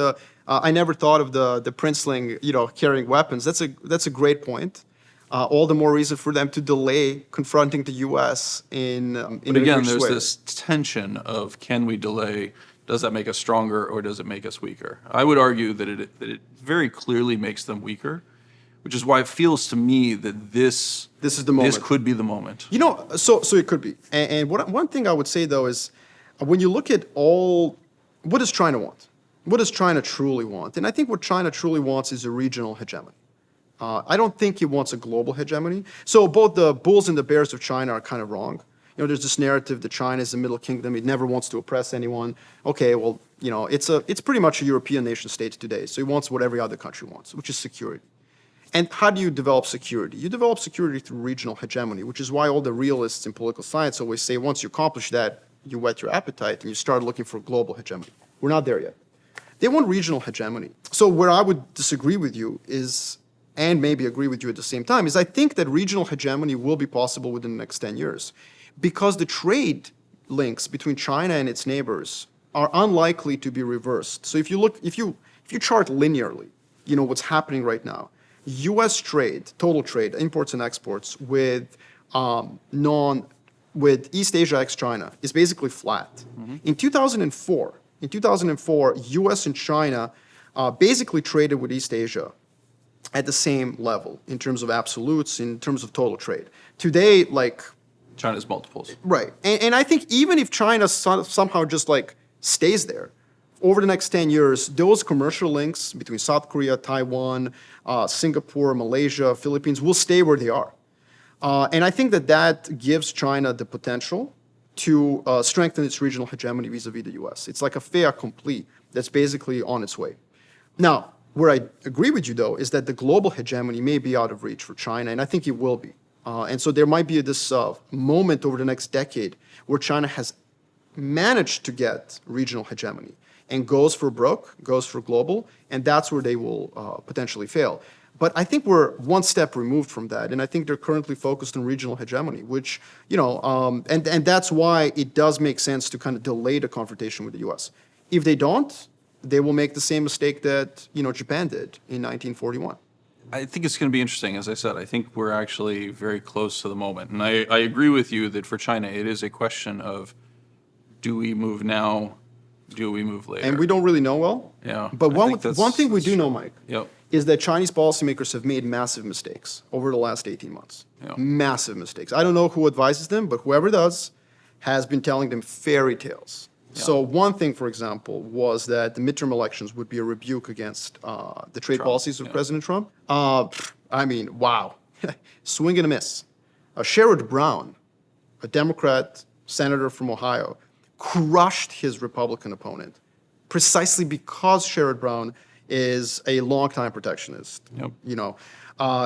I never thought of the princeling, carrying weapons. That's a great point. All the more reason for them to delay confronting the U.S. in But again, there's this tension of, can we delay? Does that make us stronger, or does it make us weaker? I would argue that it very clearly makes them weaker, which is why it feels to me that this is the moment. This could be the moment. You know, so it could be. And one thing I would say, though, is when you look at what does China want? What does China truly want? And I think what China truly wants is a regional hegemony. I don't think it wants a global hegemony. So both the bulls and the bears of China are kind of wrong. You know, there's this narrative that China is the middle kingdom. It never wants to oppress anyone. Okay, well, you know, it's pretty much a European nation state today. So it wants what every other country wants, which is security. And how do you develop security? You develop security through regional hegemony, which is why all the realists in political science always say once you accomplish that, you whet your appetite and you start looking for global hegemony. We're not there yet. They want regional hegemony. So where I would disagree with you is, and maybe agree with you at the same time, is I think that regional hegemony will be possible within the next 10 years because the trade links between China and its neighbors are unlikely to be reversed. So if you chart linearly, you know, what's happening right now, U.S. trade, total trade, imports and exports with East Asia ex-China is basically flat. Mm-hmm. In 2004, U.S. and China basically traded with East Asia at the same level in terms of absolutes, in terms of total trade. Today, like China's multiples. Right. And I think even if China somehow just like stays there, over the next 10 years, those commercial links between South Korea, Taiwan, Singapore, Malaysia, Philippines will stay where they are. And I think that gives China the potential to strengthen its regional hegemony vis-a-vis the U.S. It's like a fait accompli that's basically on its way. Now, where I agree with you, though, is that the global hegemony may be out of reach for China, and I think it will be. And so there might be this moment over the next decade where China has managed to get regional hegemony and goes for broke, goes for global, and that's where they will potentially fail. But I think we're one step removed from that, and I think they're currently focused on regional hegemony, which, you know, and that's why it does make sense to kind of delay the confrontation with the U.S. If they don't, they will make the same mistake that, you know, Japan did in 1941. I think it's going to be interesting. As I said, I think we're actually very close to the moment. And I agree with you that for China, it is a question of, do we move now? Do we move later? And we don't really know well. Yeah. But one thing we do know, Mike, yep, is that Chinese policymakers have made massive mistakes over the last 18 months. Yep. Massive mistakes. I don't know who advises them, but whoever does has been telling them fairy tales. Yeah. So one thing, for example, was that the midterm elections would be a rebuke against the trade policies of President Trump. I mean, wow. Swing and a miss. Sherrod Brown, a Democrat senator from Ohio, crushed his Republican opponent precisely because Sherrod Brown is a longtime protectionist. Yep. You know,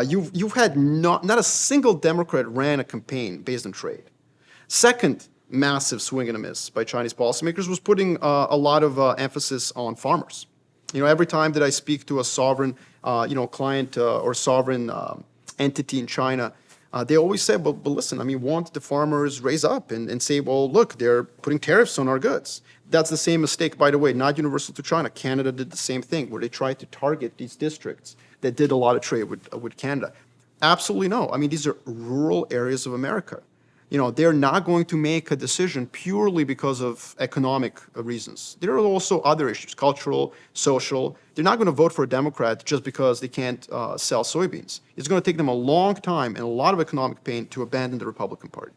you've had not a single Democrat ran a campaign based on trade. Second massive swing and a miss by Chinese policymakers was putting a lot of emphasis on farmers. You know, every time that I speak to a sovereign, client or sovereign entity in China, they always say, but listen, I mean, won't the farmers raise up and say, well, look, they're putting tariffs on our goods. That's the same mistake, by the way, not universal to China. Canada did the same thing, where they tried to target these districts that did a lot of trade with Canada. Absolutely no. I mean, these are rural areas of America. You know, they're not going to make a decision purely because of economic reasons. There are also other issues, cultural, social. They're not going to vote for a Democrat just because they can't sell soybeans. It's going to take them a long time and a lot of economic pain to abandon the Republican Party.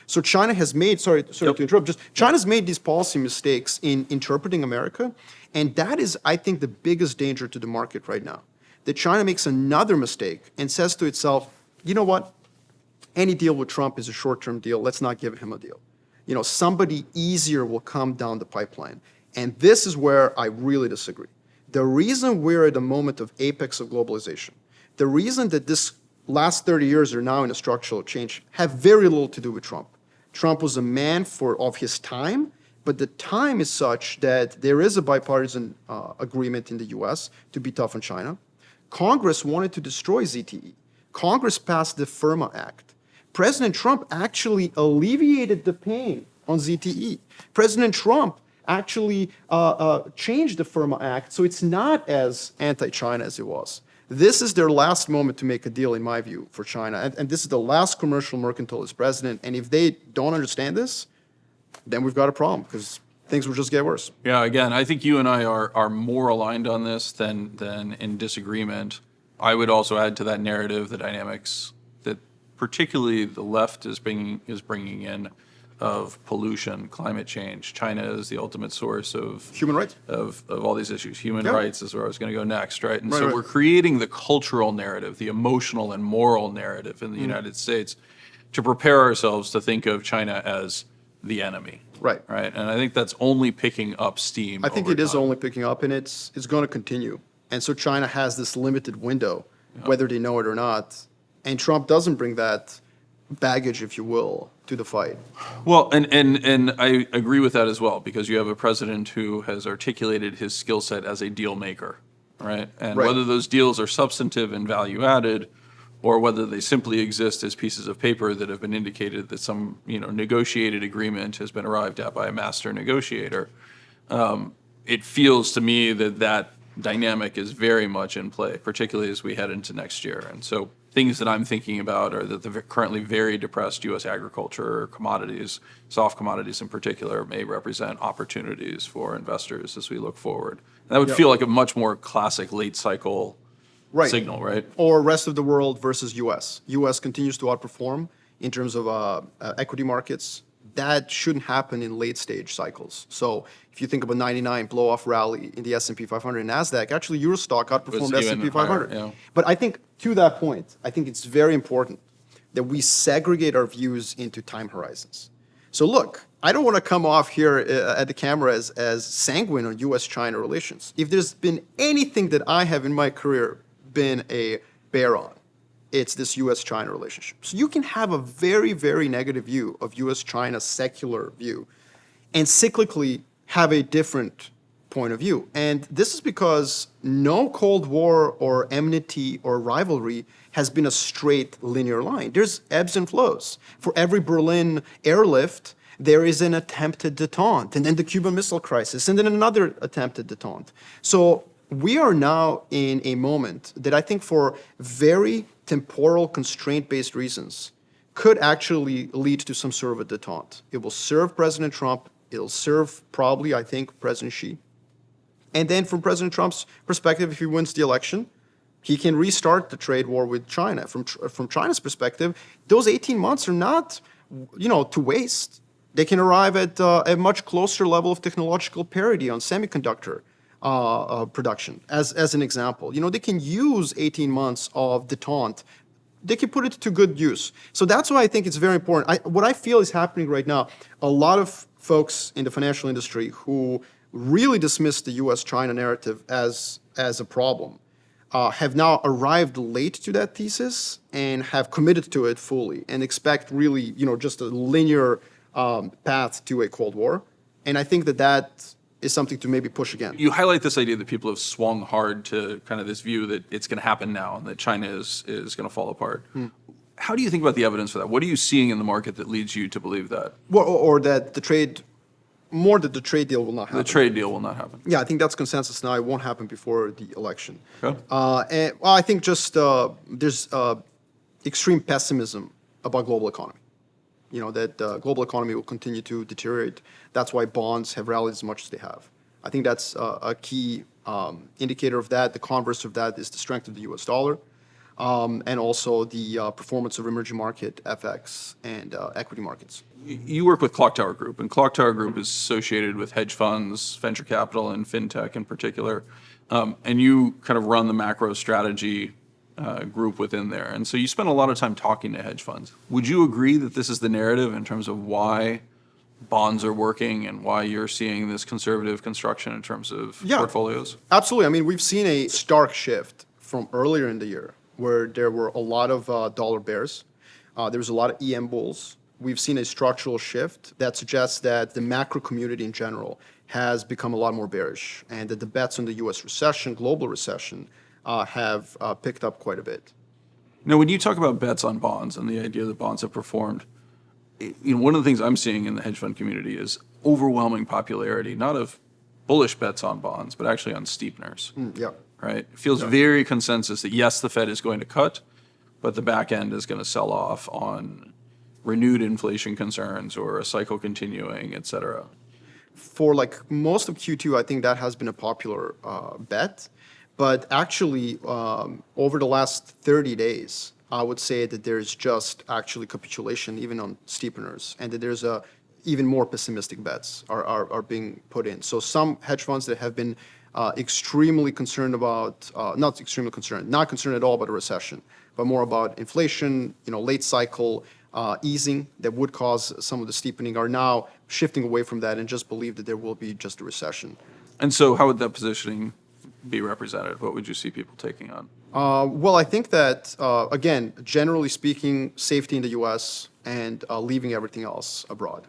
So China has made, sorry to interrupt, China's made these policy mistakes in interpreting America, and that is, I think, the biggest danger to the market right now. That China makes another mistake and says to itself, you know what? Any deal with Trump is a short-term deal. Let's not give him a deal. You know, somebody easier will come down the pipeline. And this is where I really disagree. The reason we're at a moment of apex of globalization, the reason that this last 30 years are now in a structural change have very little to do with Trump. Trump was a man of his time, but the time is such that there is a bipartisan agreement in the U.S. to be tough on China. Congress wanted to destroy ZTE. Congress passed the FIRMA Act. President Trump actually alleviated the pain on ZTE. President Trump actually changed the FIRMA Act so it's not as anti-China as it was. This is their last moment to make a deal, in my view, for China. And this is the last commercial mercantilist president. And if they don't understand this, then we've got a problem because things will just get worse. Yeah, again, I think you and I are more aligned on this than in disagreement. I would also add to that narrative the dynamics that particularly the left is bringing in of pollution, climate change. China is the ultimate source of Human rights. of all these issues. Human Yeah. rights is where I was going to go next, right? And Right, so right. we're creating the cultural narrative, the emotional and moral narrative in the United States to prepare ourselves to think of China as the enemy. Right. Right. And I think that's only picking up steam. I think over it is time. only picking up, and it's going to continue. And so China has this limited window, whether they know it or not. And Trump doesn't bring that baggage, if you will, to the fight. Well, and I agree with that as well, because you have a president who has articulated his skill set as a deal maker, right? And Right. whether those deals are substantive and value added, or whether they simply exist as pieces of paper that have been indicated that some negotiated agreement has been arrived at by a master negotiator, it feels to me that that dynamic is very much in play, particularly as we head into next year. And so things that I'm thinking about are that the currently very depressed U.S. agriculture commodities, soft commodities in particular, may represent opportunities for investors as we look forward. And that would feel like a much more classic late cycle Right. signal, right? Or rest of the world versus U.S. U.S. continues to outperform in terms of equity markets. That shouldn't happen in late stage cycles. So if you think of a 99 blow off rally in the S&P 500 and NASDAQ, actually Eurostock outperformed even S&P 500. higher, yeah. But I think to that point, I think it's very important that we segregate our views into time horizons. So look, I don't want to come off here at the camera as sanguine on U.S.-China relations. If there's been anything that I have in my career been a bear on, it's this U.S.-China relationship. So you can have a very, very negative view of U.S.-China secular view and cyclically have a different point of view. And this is because no Cold War or enmity or rivalry has been a straight linear line. There's ebbs and flows. For every Berlin airlift, there is an attempted detente, and then the Cuban Missile Crisis, and then another attempted detente. So we are now in a moment that I think for very temporal constraint-based reasons could actually lead to some sort of a detente. It will serve President Trump. It'll serve probably, I think, President Xi. And then from President Trump's perspective, if he wins the election, he can restart the trade war with China. From China's perspective, those 18 months are not, to waste. They can arrive at a much closer level of technological parity on semiconductor production, as an example. They can use 18 months of detente. They can put it to good use. So that's why I think it's very important. What I feel is happening right now, a lot of folks in the financial industry who really dismiss the U.S.-China narrative as a problem have now arrived late to that thesis and have committed to it fully and expect really, just a linear path to a Cold War. And I think that is something to maybe push again. You highlight this idea that people have swung hard to kind of this view that it's going to happen now and that China is going to fall apart. How do you think about the evidence for that? What are you seeing in the market that leads you to believe that? Well, or that the trade deal will not happen. The trade deal will not happen. Yeah, I think that's consensus now. It won't happen before the election. Okay. I think just there's extreme pessimism about global economy. That global economy will continue to deteriorate. That's why bonds have rallied as much as they have. I think that's a key indicator of that. The converse of that is the strength of the U.S. dollar, and also the performance of emerging market FX and equity markets. You work with Clocktower Group, and Clocktower Group is associated with hedge funds, venture capital, and fintech in particular. And you kind of run the macro strategy group within there. And so you spend a lot of time talking to hedge funds. Would you agree that this is the narrative in terms of why bonds are working and why you're seeing this conservative construction in terms of portfolios? Absolutely. I mean, we've seen a stark shift from earlier in the year where there were a lot of dollar bears. There was a lot of EM bulls. We've seen a structural shift that suggests that the macro community in general has become a lot more bearish and that the bets on the U.S. recession, global recession, have picked up quite a bit. Now, when you talk about bets on bonds and the idea that bonds have performed, one of the things I'm seeing in the hedge fund community is overwhelming popularity, not of bullish bets on bonds, but actually on steepeners. Yeah. Right? It feels very consensus that yes, the Fed is going to cut, but the back end is going to sell off on renewed inflation concerns or a cycle continuing, et cetera. For most of Q2, I think that has been a popular bet. But actually, over the last 30 days, I would say that there's just actually capitulation even on steepeners, and that there's even more pessimistic bets are being put in. So some hedge funds that have been extremely concerned about, not extremely concerned, not concerned at all about a recession, but more about inflation, late cycle easing that would cause some of the steepening, are now shifting away from that and just believe that there will be just a recession. And so how would that positioning be represented? What would you see people taking on? Well, I think that, again, generally speaking, safety in the U.S. and leaving everything else abroad.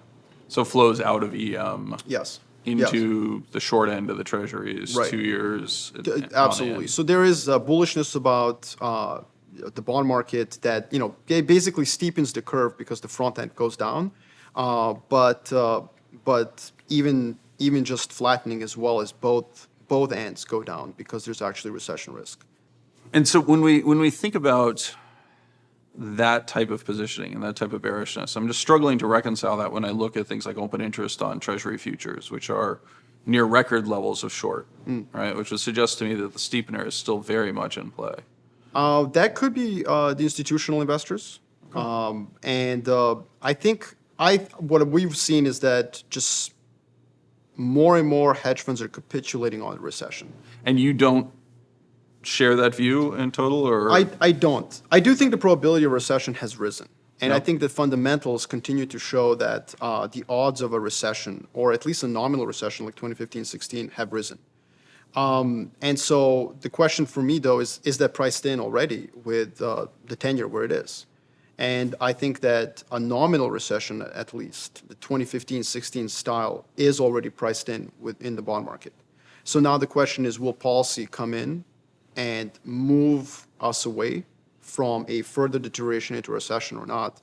So flows out of EM Yes. into the short end of the treasuries, Right. 2 years. Absolutely. So there is bullishness about the bond market that, it basically steepens the curve because the front end goes down. But even just flattening as well as both ends go down because there's actually recession risk. And so when we think about that type of positioning and that type of bearishness, I'm just struggling to reconcile that when I look at things like open interest on Treasury futures, which are near record levels of short, right? Which would suggest to me that the steepener is still very much in play. That could be the institutional investors. I think what we've seen is that just more and more hedge funds are capitulating on the recession. And you don't share that view in total, or? I don't. I do think the probability of recession has risen. And I think the fundamentals continue to show that the odds of a recession, or at least a nominal recession like 2015-16, have risen. And so the question for me, though, is that priced in already with the 10-year where it is? And I think that a nominal recession, at least, the 2015-16 style, is already priced in within the bond market. So now the question is, will policy come in and move us away from a further deterioration into recession or not?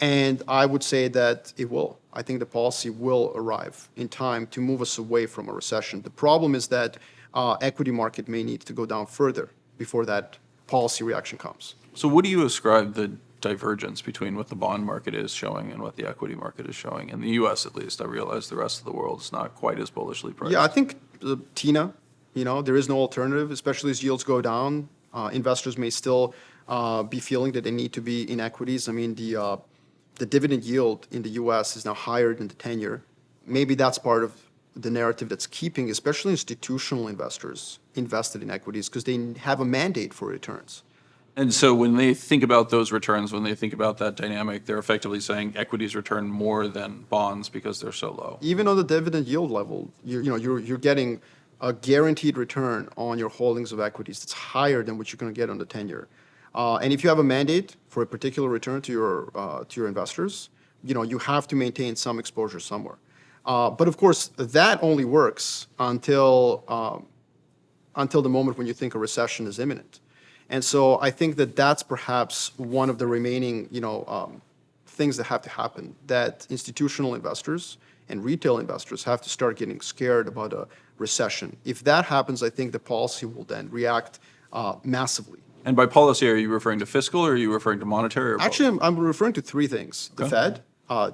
And I would say that it will. I think the policy will arrive in time to move us away from a recession. The problem is that equity market may need to go down further before that policy reaction comes. So what do you ascribe the divergence between what the bond market is showing and what the equity market is showing? In the U.S., at least, I realize the rest of the world is not quite as bullishly priced. Yeah, I think TINA, there is no alternative, especially as yields go down. Investors may still be feeling that they need to be in equities. I mean, the dividend yield in the U.S. is now higher than the 10-year. Maybe that's part of the narrative that's keeping, especially institutional investors, invested in equities because they have a mandate for returns. And so when they think about those returns, when they think about that dynamic, they're effectively saying equities return more than bonds because they're so low. Even on the dividend yield level, you're getting a guaranteed return on your holdings of equities that's higher than what you're going to get on the 10-year. And if you have a mandate for a particular return to your investors, you have to maintain some exposure somewhere. But of course, that only works until the moment when you think a recession is imminent. And so I think that that's perhaps one of the remaining, things that have to happen, that institutional investors and retail investors have to start getting scared about a recession. If that happens, I think the policy will then react massively. And by policy, are you referring to fiscal or are you referring to monetary? Or Actually, I'm referring to three things: the Fed,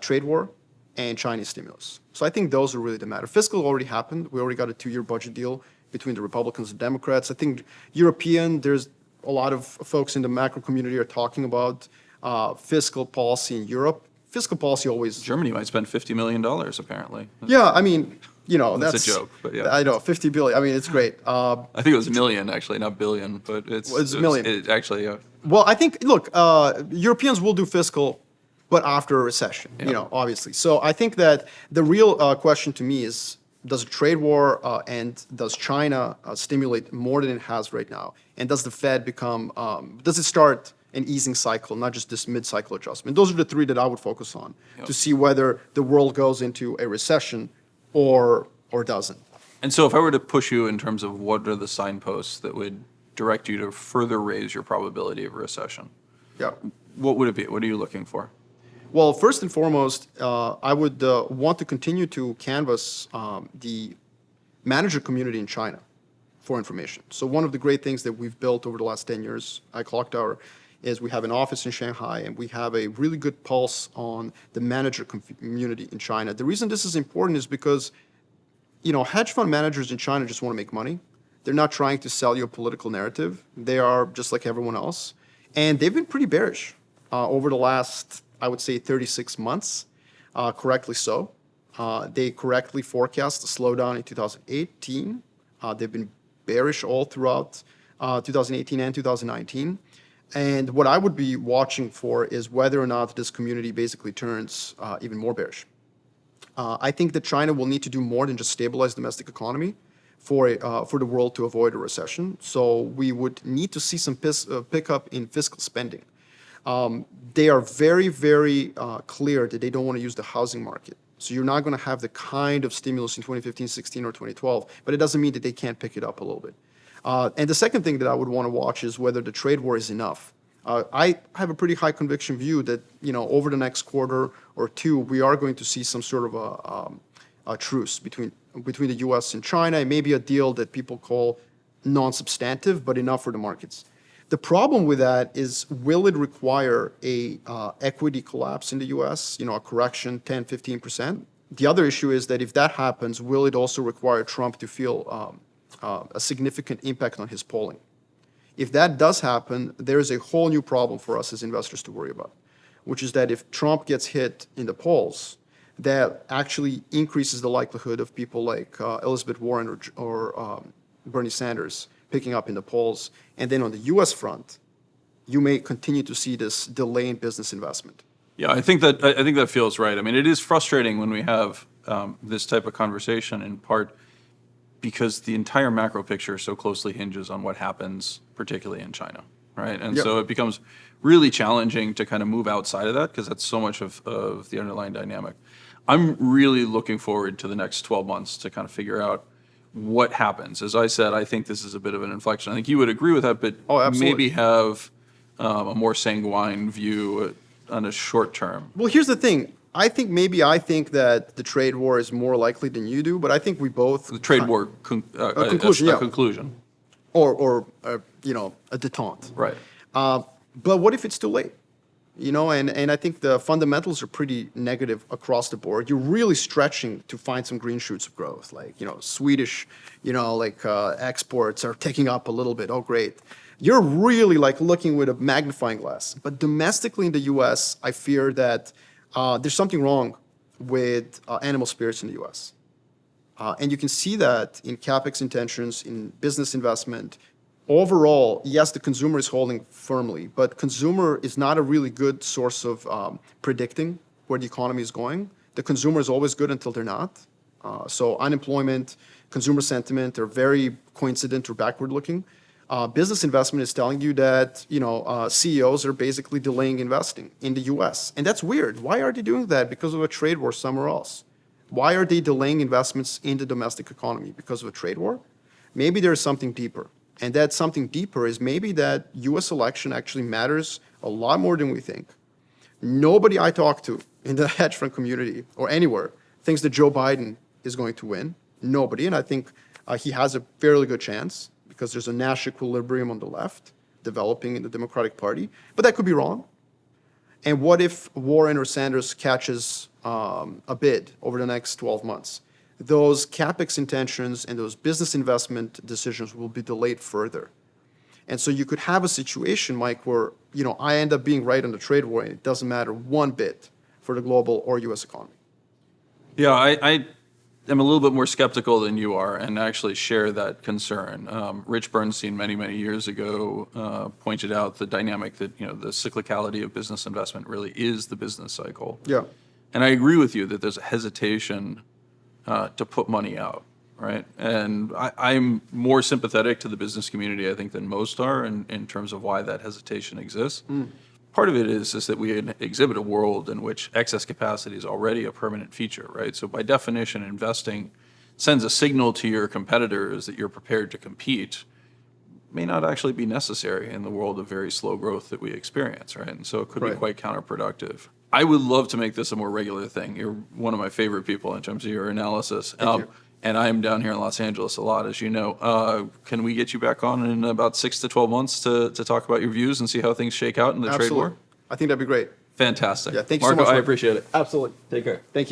trade war, and Chinese stimulus. So I think those are really the matter. Fiscal already happened. We already got a 2-year budget deal between the Republicans and Democrats. I think there's a lot of folks in the macro community are talking about fiscal policy in Europe. Fiscal policy always... Germany might spend $50 million, apparently. Yeah, I mean, that's a joke, but yeah. I know, 50 billion. I mean, it's great. I think it was million, actually, not billion, but it's million. Actually, yeah. Well, I think, look, Europeans will do fiscal, but after a recession, obviously. So I think that the real question to me is, does a trade war end? Does China stimulate more than it has right now? And does the Fed does it start an easing cycle, not just this mid-cycle adjustment? Those are the three that I would focus on to see whether the world goes into a recession or doesn't. And so if I were to push you in terms of what are the signposts that would direct you to further raise your probability of a recession, what would it be? What are you looking for? Well, first and foremost, I would want to continue to canvass the manager community in China for information. So one of the great things that we've built over the last 10 years at Clocktower is we have an office in Shanghai, and we have a really good pulse on the manager community in China. The reason this is important is because, hedge fund managers in China just want to make money. They're not trying to sell you a political narrative. They are just like everyone else. And they've been pretty bearish over the last, I would say, 36 months, correctly so. They correctly forecast a slowdown in 2018. They've been bearish all throughout 2018 and 2019. And what I would be watching for is whether or not this community basically turns even more bearish. I think that China will need to do more than just stabilize domestic economy for the world to avoid a recession. So we would need to see some pickup in fiscal spending. They are very, very clear that they don't want to use the housing market. So you're not going to have the kind of stimulus in 2015, 16, or 2012, but it doesn't mean that they can't pick it up a little bit. And the second thing that I would want to watch is whether the trade war is enough. I have a pretty high conviction view that, over the next quarter or two, we are going to see some sort of a truce between the U.S. and China, and maybe a deal that people call non-substantive, but enough for the markets. The problem with that is, will it require a equity collapse in the U.S., a correction 10, 15%? The other issue is that if that happens, will it also require Trump to feel a significant impact on his polling? If that does happen, there is a whole new problem for us as investors to worry about, which is that if Trump gets hit in the polls, that actually increases the likelihood of people like Elizabeth Warren or Bernie Sanders picking up in the polls. And then on the U.S. front, you may continue to see this delay in business investment. Yeah, I think that feels right. I mean, it is frustrating when we have this type of conversation, in part because the entire macro picture so closely hinges on what happens, particularly in China, right? And so it becomes really challenging to kind of move outside of that, because that's so much of the underlying dynamic. I'm really looking forward to the next 12 months to kind of figure out what happens. As I said, I think this is a bit of an inflection. I think you would agree with that, but maybe have a more sanguine view on a short term. Well, here's the thing. I think that the trade war is more likely than you do, but I think we both... The trade war conclusion, a conclusion. Or a detente. Right. But what if it's too late? And I think the fundamentals are pretty negative across the board. You're really stretching to find some green shoots of growth. Like, Swedish, exports are ticking up a little bit. Oh, great. You're really looking with a magnifying glass. But domestically in the U.S., I fear that there's something wrong with animal spirits in the U.S. And you can see that in CapEx intentions, in business investment. Overall, yes, the consumer is holding firmly, but consumer is not a really good source of predicting where the economy is going. The consumer is always good until they're not. So unemployment, consumer sentiment are very coincident or backward-looking. Business investment is telling you that CEOs are basically delaying investing in the U.S. And that's weird. Why are they doing that? Because of a trade war somewhere else. Why are they delaying investments in the domestic economy? Because of a trade war? Maybe there's something deeper. And that something deeper is maybe that U.S. election actually matters a lot more than we think. Nobody I talk to in the hedge fund community or anywhere thinks that Joe Biden is going to win. Nobody. And I think he has a fairly good chance, because there's a Nash equilibrium on the left developing in the Democratic Party. But that could be wrong. And what if Warren or Sanders catches a bid over the next 12 months? Those CapEx intentions and those business investment decisions will be delayed further. And so you could have a situation, Mike, where I end up being right on the trade war, and it doesn't matter one bit for the global or U.S. economy. Yeah, I am a little bit more skeptical than you are, and actually share that concern. Rich Bernstein many years ago pointed out the dynamic that the cyclicality of business investment really is the business cycle. Yeah. And I agree with you that there's a hesitation to put money out, right? And I'm more sympathetic to the business community, I think, than most are in terms of why that hesitation exists. Part of it is that we exhibit a world in which excess capacity is already a permanent feature, right? So by definition, investing sends a signal to your competitors that you're prepared to compete. May not actually be necessary in the world of very slow growth that we experience, right? And so it could be quite counterproductive. I would love to make this a more regular thing. You're one of my favorite people in terms of your analysis. Thank you. And I am down here in Los Angeles a lot, as you know. Can we get you back on in about 6 to 12 months to talk about your views and see how things shake out in the trade war? I think that'd be great. Fantastic. Yeah, thank you Marko, so much. I appreciate it. Absolutely. Take care. Thank you.